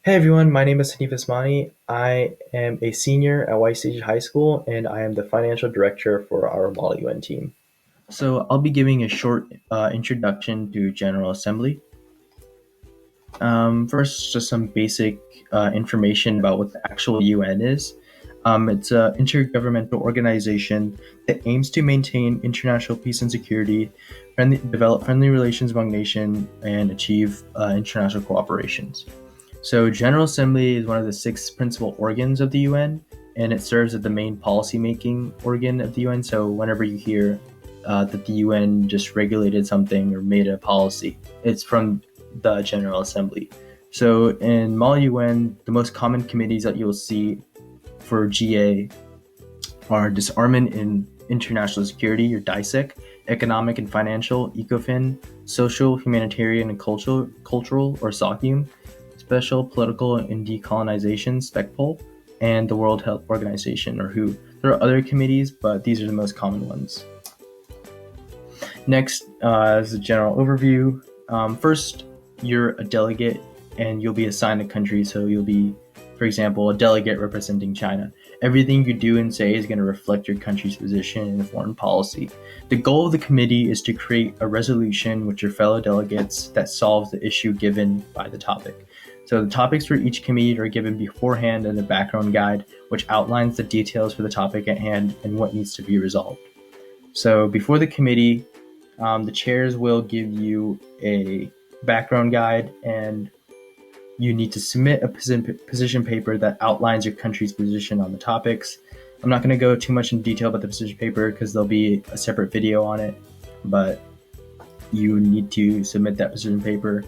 Hey everyone, my name is Haneef Usmani. I am a senior at White Stage High School and I am the financial director for our Model UN team. So I'll be giving a short introduction to General Assembly. First, just some basic information about what the actual UN is. It's an intergovernmental organization that aims to maintain international peace and security, develop friendly relations among nations, and achieve international cooperations. So, General Assembly is one of the six principal organs of the UN, and it serves as the main policy-making organ of the UN. So, whenever you hear that the UN just regulated something or made a policy, it's from the General Assembly. So, in Model UN, the most common committees that you'll see for GA are Disarmament and International Security, or DISEC, Economic and Financial, ECOFIN, Social, Humanitarian, and Cultural, or SOCUM, Special, Political, and Decolonization, SPECPOL, and the World Health Organization, or WHO. There are other committees, but these are the most common ones. Next is a general overview. First, you're a delegate, and you'll be assigned a country, so you'll be, for example, a delegate representing China. Everything you do and say is going to reflect your country's position in foreign policy. The goal of the committee is to create a resolution with your fellow delegates that solves the issue given by the topic. So the topics for each committee are given beforehand in the background guide, which outlines the details for the topic at hand and what needs to be resolved. So before the committee, the chairs will give you a background guide, and you need to submit a position paper that outlines your country's position on the topics. I'm not going to go too much in detail about the position paper because there'll be a separate video on it, but you need to submit that position paper.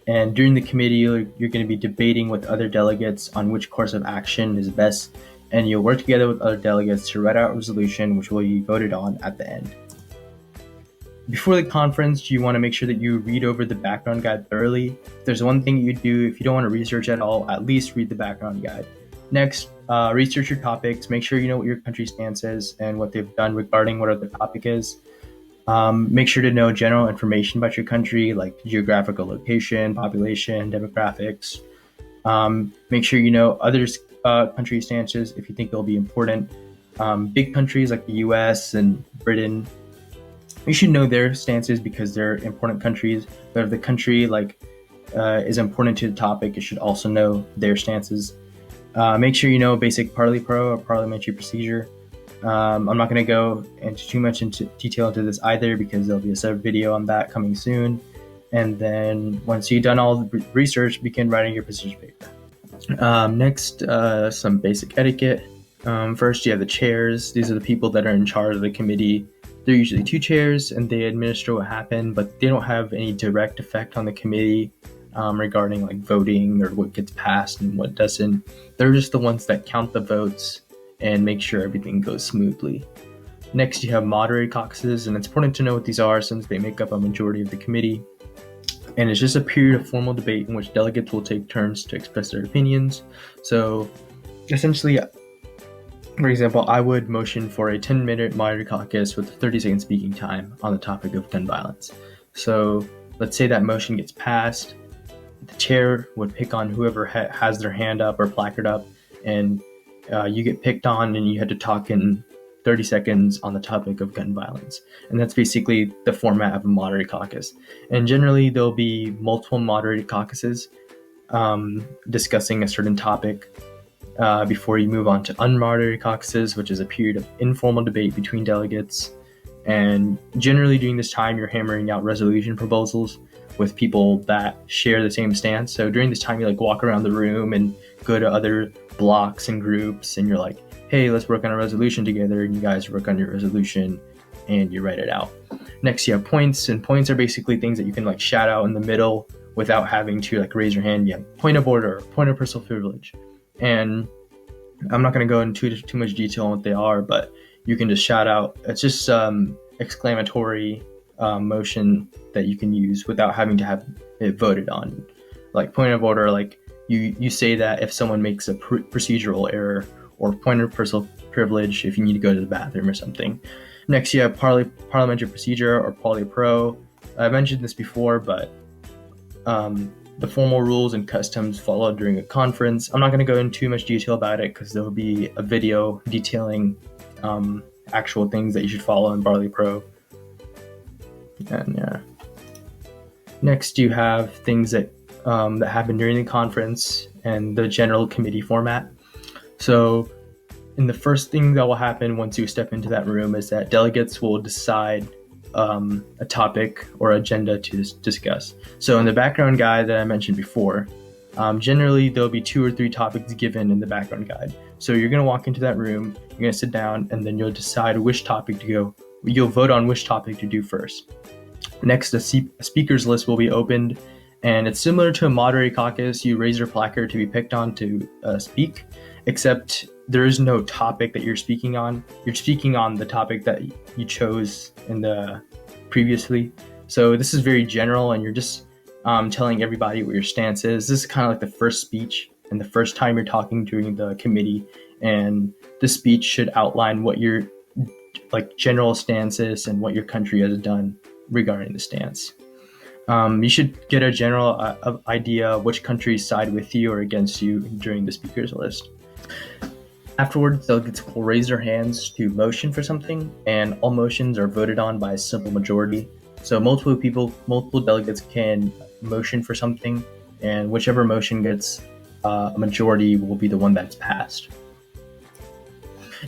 And during the committee, you're going to be debating with other delegates on which course of action is best, and you'll work together with other delegates to write out a resolution which will be voted on at the end. Before the conference, you want to make sure that you read over the background guide thoroughly. If there's one thing you do, if you don't want to research at all, at least read the background guide. Next, research your topics. Make sure you know what your country's stance is and what they've done regarding what the topic is. Make sure to know general information about your country, like geographical location, population, demographics. Make sure you know other country stances if you think they'll be important. Big countries like the US and Britain, you should know their stances because they're important countries. But if the country is important to the topic, you should also know their stances. Make sure you know basic parley pro or parliamentary procedure. I'm not going to go into too much into detail into this either because there'll be a separate video on that coming soon. And then once you've done all the research, begin writing your position paper. Next, some basic etiquette. First, you have the chairs. These are the people that are in charge of the committee. They're usually two chairs, and they administer what happened, but they don't have any direct effect on the committee regarding voting or what gets passed and what doesn't. They're just the ones that count the votes and make sure everything goes smoothly. Next, you have moderated caucuses, and it's important to know what these are since they make up a majority of the committee. And it's just a period of formal debate in which delegates will take turns to express their opinions. So essentially, for example, I would motion for a 10-minute moderated caucus with a 30-second speaking time on the topic of gun violence. So let's say that motion gets passed. The chair would pick on whoever has their hand up or placard up, and you get picked on and you had to talk in 30 seconds on the topic of gun violence. And that's basically the format of a moderated caucus. And generally, there'll be multiple moderated caucuses discussing a certain topic before you move on to unmoderated caucuses, which is a period of informal debate between delegates. And generally during this time, you're hammering out resolution proposals with people that share the same stance. So during this time, you walk around the room and go to other blocks and groups, and you're like, hey, let's work on a resolution together. And you guys work on your resolution and you write it out. Next, you have points, and points are basically things that you can shout out in the middle without having to raise your hand. You have point of order, point of personal privilege. And I'm not going to go into too much detail on what they are, but you can just shout out. It's just exclamatory motion that you can use without having to have it voted on. Point of order, you say that if someone makes a procedural error, or point of personal privilege if you need to go to the bathroom or something. Next, you have parliamentary procedure, or parley pro. I mentioned this before, but the formal rules and customs followed during a conference. I'm not going to go into too much detail about it because there will be a video detailing actual things that you should follow in Barley Pro. And yeah. Next, you have things that happen during the conference and the general committee format. So, and the first thing that will happen once you step into that room is that delegates will decide a topic or agenda to discuss. So in the background guide that I mentioned before, generally there'll be 2 or 3 topics given in the background guide. So you're going to walk into that room, you're going to sit down, and then you'll decide which topic to go. You'll vote on which topic to do first. Next, a speakers list will be opened, and it's similar to a moderated caucus. You raise your placard to be picked on to speak, except there is no topic that you're speaking on. You're speaking on the topic that you chose in the previously. So this is very general, and you're just telling everybody what your stance is. This is kind of like the first speech and the first time you're talking during the committee, and the speech should outline what your general stance is and what your country has done regarding the stance. You should get a general idea of which countries side with you or against you during the speakers list. Afterwards, delegates will raise their hands to motion for something, and all motions are voted on by a simple majority. So multiple delegates can motion for something, and whichever motion gets a majority will be the one that's passed.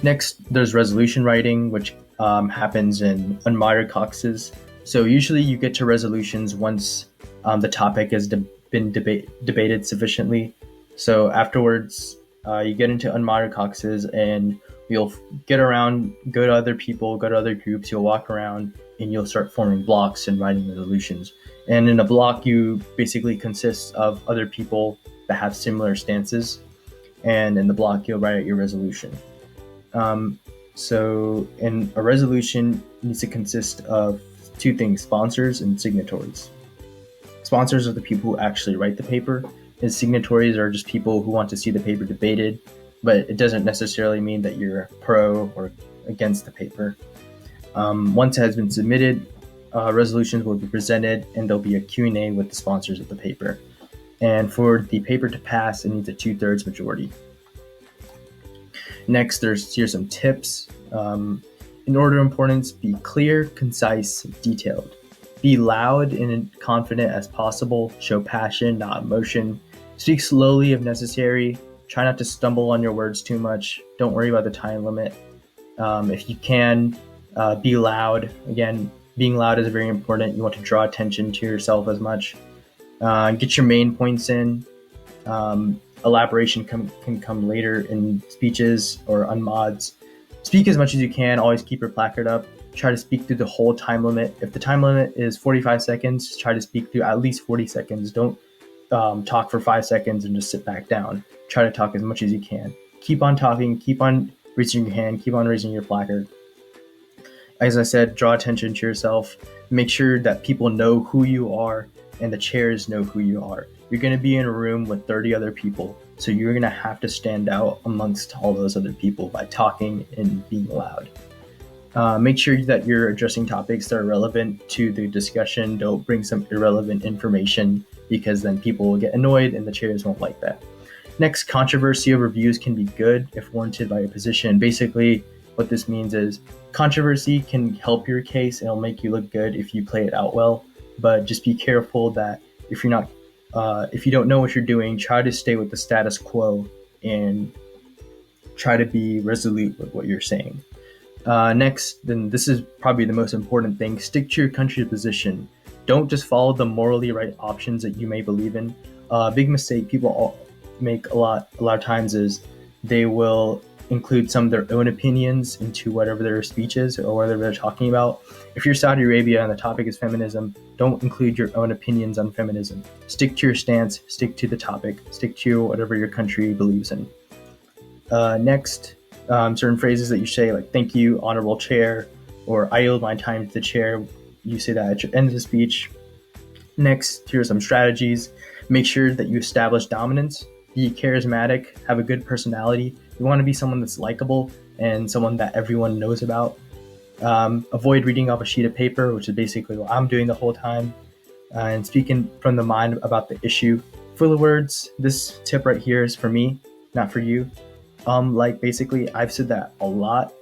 Next, there's resolution writing, which happens in unmoderated caucuses. So usually you get to resolutions once the topic has been debated sufficiently. So afterwards, you get into unmoderated caucuses, and you'll get around, go to other people, go to other groups, you'll walk around, and you'll start forming blocks and writing resolutions. And in a block, you basically consist of other people that have similar stances, and in the block, you'll write out your resolution. So in a resolution needs to consist of 2 things: sponsors and signatories. Sponsors are the people who actually write the paper, and signatories are just people who want to see the paper debated, but it doesn't necessarily mean that you're pro or against the paper. Once it has been submitted, resolutions will be presented, and there'll be a Q&A with the sponsors of the paper. And for the paper to pass, it needs a 2/3 majority. Next, here's some tips. In order of importance, be clear, concise, detailed. Be loud and confident as possible. Show passion, not emotion. Speak slowly if necessary. Try not to stumble on your words too much. Don't worry about the time limit. If you can, be loud. Again, being loud is very important. You want to draw attention to yourself as much. Get your main points in. Elaboration can come later in speeches or unmods. Speak as much as you can. Always keep your placard up. Try to speak through the whole time limit. If the time limit is 45 seconds, try to speak through at least 40 seconds. Don't talk for 5 seconds and just sit back down. Try to talk as much as you can. Keep on talking. Keep on raising your hand. Keep on raising your placard. As I said, draw attention to yourself. Make sure that people know who you are and the chairs know who you are. You're going to be in a room with 30 other people, so you're going to have to stand out amongst all those other people by talking and being loud. Make sure that you're addressing topics that are relevant to the discussion. Don't bring some irrelevant information, because then people will get annoyed and the chairs won't like that. Next, controversy over views can be good if warranted by your position. Basically, what this means is controversy can help your case and it'll make you look good if you play it out well. But just be careful that if you don't know what you're doing, try to stay with the status quo and try to be resolute with what you're saying. Next, then this is probably the most important thing: stick to your country's position. Don't just follow the morally right options that you may believe in. Big mistake people make a lot of times is they will include some of their own opinions into whatever their speech is or whatever they're talking about. If you're Saudi Arabia and the topic is feminism, don't include your own opinions on feminism. Stick to your stance, stick to the topic, stick to whatever your country believes in. Next, certain phrases that you say, like "thank you, honorable chair," or "I yield my time to the chair." You say that at the end of the speech. Next, here are some strategies. Make sure that you establish dominance. Be charismatic, have a good personality. You want to be someone that's likable and someone that everyone knows about. Avoid reading off a sheet of paper, which is basically what I'm doing the whole time. and speaking from the mind about the issue. Filler words, this tip right here is for me, not for you. Like basically, I've said that a lot,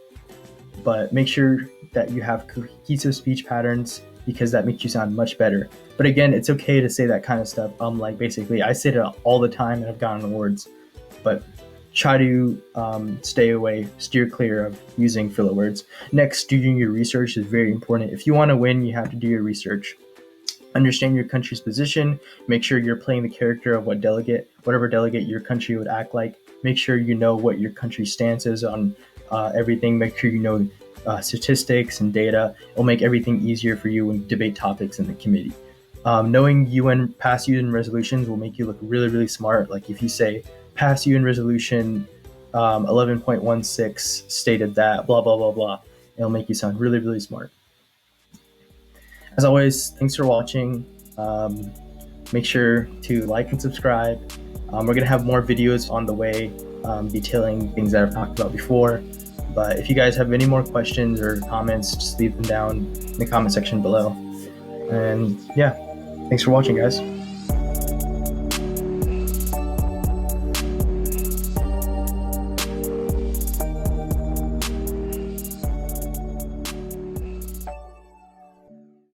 but make sure that you have cohesive speech patterns because that makes you sound much better. But again, it's okay to say that kind of stuff. Like basically, I say it all the time and I've gotten awards, but try to stay away, steer clear of using filler words. Next, doing your research is very important. If you want to win, you have to do your research. Understand your country's position. Make sure you're playing the character of whatever delegate your country would act like. Make sure you know what your country's stance is on everything. Make sure you know statistics and data. It'll make everything easier for you when you debate topics in the committee. Knowing past UN resolutions will make you look really, really smart. Like if you say past UN resolution 11.16 stated that blah blah blah blah, it'll make you sound really, really smart. As always, thanks for watching. Make sure to like and subscribe. We're going to have more videos on the way detailing things that I've talked about before. But if you guys have any more questions or comments, just leave them down in the comment section below. And yeah, thanks for watching, guys.